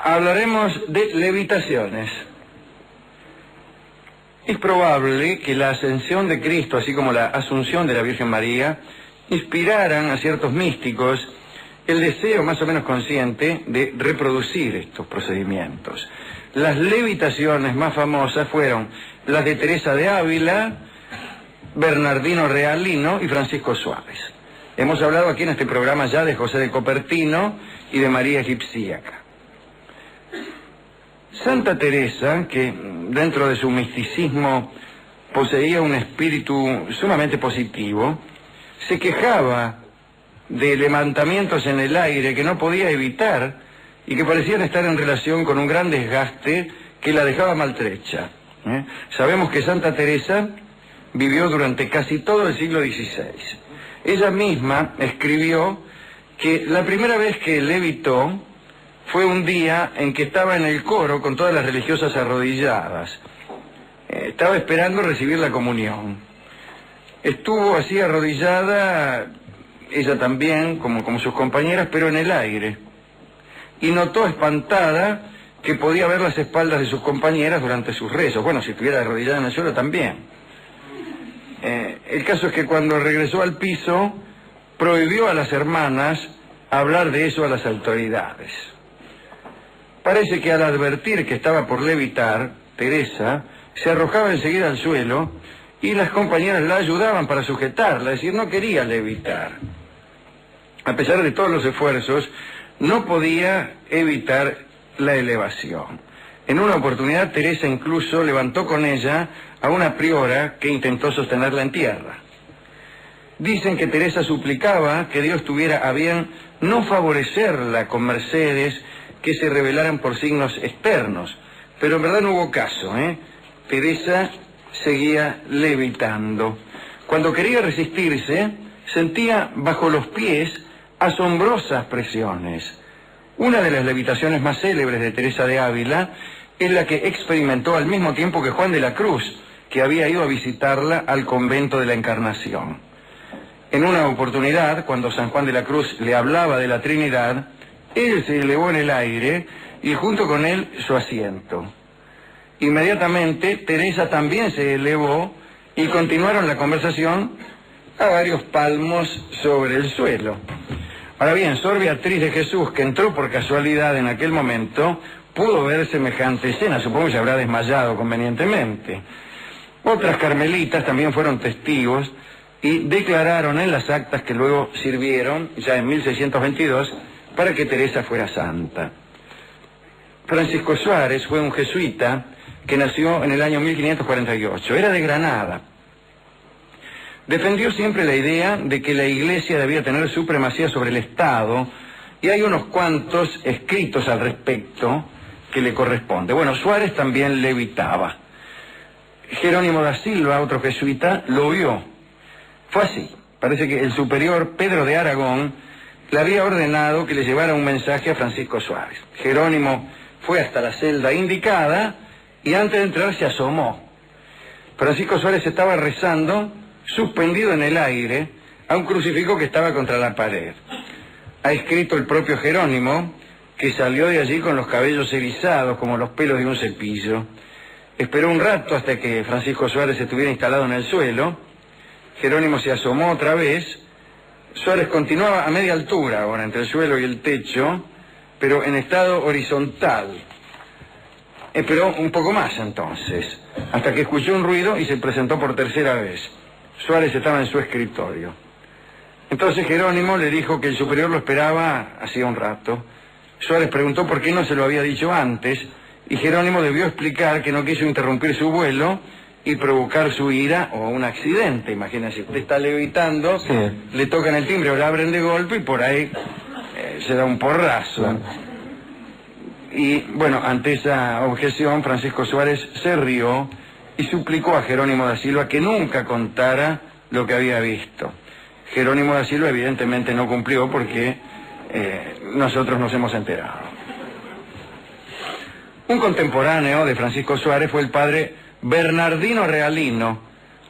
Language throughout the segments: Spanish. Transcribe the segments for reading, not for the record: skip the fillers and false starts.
hablaremos de levitaciones. Es probable que la ascensión de Cristo, así como la asunción de la Virgen María, inspiraran a ciertos místicos el deseo más o menos consciente de reproducir estos procedimientos. Las levitaciones más famosas fueron las de Teresa de Ávila, Bernardino Realino y Francisco Suárez. Hemos hablado aquí en este programa ya de José de Copertino y de María Egipcíaca. Santa Teresa, que dentro de su misticismo poseía un espíritu sumamente positivo, se quejaba de levantamientos en el aire que no podía evitar y que parecían estar en relación con un gran desgaste que la dejaba maltrecha. Sabemos que Santa Teresa vivió durante casi todo el siglo XVI. Ella misma escribió que la primera vez que levitó fue un día en que estaba en el coro con todas las religiosas arrodilladas. Estaba esperando recibir la comunión. Estuvo así arrodillada, ella también, como sus compañeras, pero en el aire. Y notó espantada que podía ver las espaldas de sus compañeras durante sus rezos. Bueno, si estuviera arrodillada en el suelo también. El caso es que cuando regresó al piso, prohibió a las hermanas hablar de eso a las autoridades. Parece que al advertir que estaba por levitar, Teresa se arrojaba enseguida al suelo y las compañeras la ayudaban para sujetarla, es decir, no quería levitar. A pesar de todos los esfuerzos, no podía evitar la elevación. En una oportunidad, Teresa incluso levantó con ella a una priora que intentó sostenerla en tierra. Dicen que Teresa suplicaba que Dios tuviera a bien no favorecerla con mercedes que se revelaran por signos externos, pero en verdad no hubo caso, Teresa seguía levitando. Cuando quería resistirse, sentía bajo los pies asombrosas presiones. Una de las levitaciones más célebres de Teresa de Ávila es la que experimentó al mismo tiempo que Juan de la Cruz, que había ido a visitarla al convento de la Encarnación. En una oportunidad, cuando San Juan de la Cruz le hablaba de la Trinidad, él se elevó en el aire y junto con él su asiento. Inmediatamente Teresa también se elevó y continuaron la conversación a varios palmos sobre el suelo. Ahora bien, Sor Beatriz de Jesús, que entró por casualidad en aquel momento, pudo ver semejante escena, supongo que se habrá desmayado convenientemente. Otras carmelitas también fueron testigos y declararon en las actas que luego sirvieron, ya en 1622, para que Teresa fuera santa. Francisco Suárez fue un jesuita que nació en el año 1548. Era de Granada. Defendió siempre la idea de que la Iglesia debía tener supremacía sobre el Estado, y hay unos cuantos escritos al respecto que le corresponde. Bueno, Suárez también levitaba. Jerónimo da Silva, otro jesuita, lo vio. Fue así. Parece que el superior Pedro de Aragón le había ordenado que le llevara un mensaje a Francisco Suárez. Jerónimo fue hasta la celda indicada y antes de entrar se asomó. Francisco Suárez estaba rezando, suspendido en el aire, a un crucifijo que estaba contra la pared. Ha escrito el propio Jerónimo que salió de allí con los cabellos erizados como los pelos de un cepillo. Esperó un rato hasta que Francisco Suárez estuviera instalado en el suelo. Jerónimo se asomó otra vez. Suárez continuaba a media altura, ahora entre el suelo y el techo, pero en estado horizontal. Esperó un poco más entonces, hasta que escuchó un ruido y se presentó por tercera vez. Suárez estaba en su escritorio. Entonces Jerónimo le dijo que el superior lo esperaba hacía un rato. Suárez preguntó por qué no se lo había dicho antes, y Jerónimo debió explicar que no quiso interrumpir su vuelo y provocar su ira o un accidente. Imagínense, usted está levitando, sí, le tocan el timbre o le abren de golpe y por ahí se da un porrazo. Y bueno, ante esa objeción, Francisco Suárez se rió y suplicó a Jerónimo da Silva que nunca contara lo que había visto. Jerónimo da Silva evidentemente no cumplió porque nosotros nos hemos enterado. Un contemporáneo de Francisco Suárez fue el padre Bernardino Realino,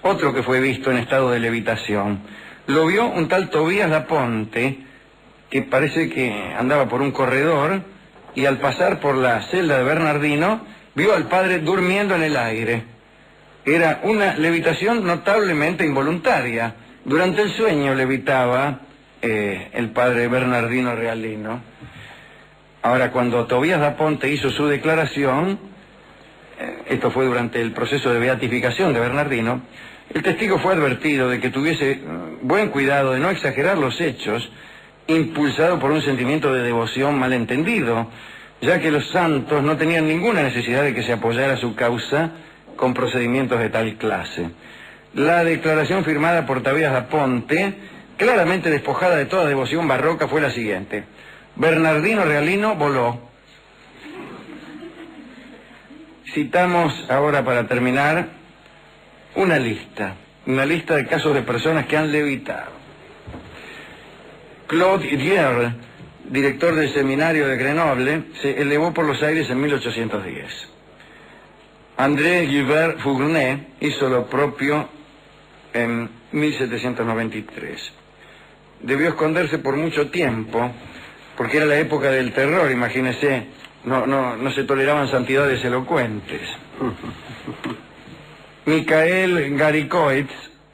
otro que fue visto en estado de levitación. Lo vio un tal Tobías da Ponte, que parece que andaba por un corredor y al pasar por la celda de Bernardino, vio al padre durmiendo en el aire. Era una levitación notablemente involuntaria. Durante el sueño levitaba el padre Bernardino Realino. Ahora, cuando Tobías da Ponte hizo su declaración, esto fue durante el proceso de beatificación de Bernardino, el testigo fue advertido de que tuviese buen cuidado de no exagerar los hechos, impulsado por un sentimiento de devoción malentendido, ya que los santos no tenían ninguna necesidad de que se apoyara su causa con procedimientos de tal clase. La declaración firmada por Tobías da Ponte, claramente despojada de toda devoción barroca, fue la siguiente: Bernardino Realino voló. Citamos ahora, para terminar, una lista de casos de personas que han levitado. Claude Hirier, director del seminario de Grenoble, se elevó por los aires en 1810. André Gilbert Fournet hizo lo propio en 1793. Debió esconderse por mucho tiempo, porque era la época del terror, imagínese, no se toleraban santidades elocuentes. Michael Garicoitz,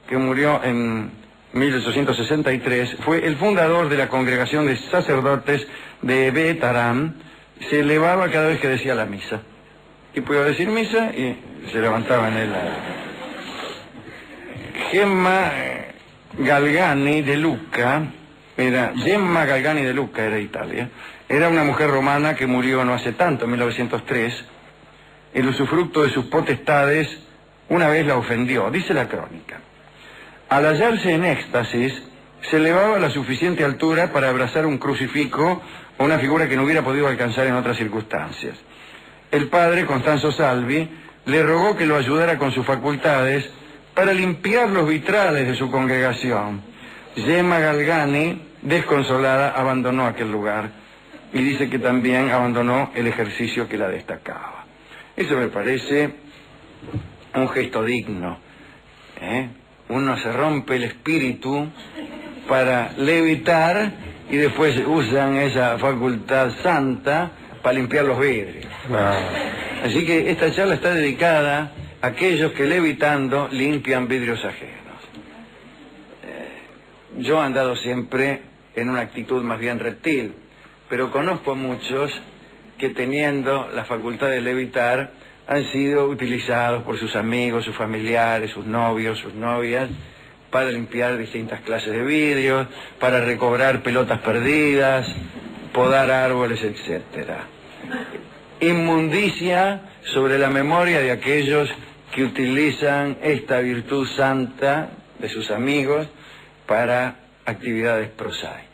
que murió en 1863, fue el fundador de la congregación de sacerdotes de Bétaram. Se elevaba cada vez que decía la misa. Y podía decir misa y se levantaba en el aire. Gemma Galgani de Lucca era de Italia. Era una mujer romana que murió no hace tanto, en 1903. El usufructo de sus potestades una vez la ofendió, dice la crónica. Al hallarse en éxtasis, se elevaba a la suficiente altura para abrazar un crucifijo o una figura que no hubiera podido alcanzar en otras circunstancias. El padre, Constanzo Salvi, le rogó que lo ayudara con sus facultades para limpiar los vitrales de su congregación. Gemma Galgani, desconsolada, abandonó aquel lugar y dice que también abandonó el ejercicio que la destacaba. Eso me parece un gesto digno. Uno se rompe el espíritu para levitar y después usan esa facultad santa para limpiar los vidrios. Así que esta charla está dedicada a aquellos que levitando limpian vidrios ajenos. Yo he andado siempre en una actitud más bien reptil, pero conozco a muchos que, teniendo la facultad de levitar, han sido utilizados por sus amigos, sus familiares, sus novios, sus novias, para limpiar distintas clases de vidrios, para recobrar pelotas perdidas, podar árboles, etcétera. Inmundicia sobre la memoria de aquellos que utilizan esta virtud santa de sus amigos para actividades prosaicas.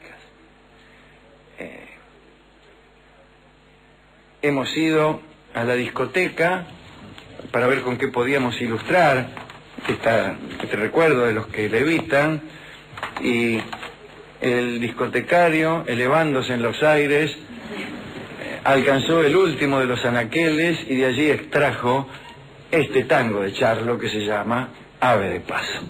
Hemos ido a la discoteca para ver con qué podíamos ilustrar este recuerdo de los que levitan, y el discotecario, elevándose en los aires, alcanzó el último de los anaqueles y de allí extrajo este tango de Charlo que se llama Ave de Paso.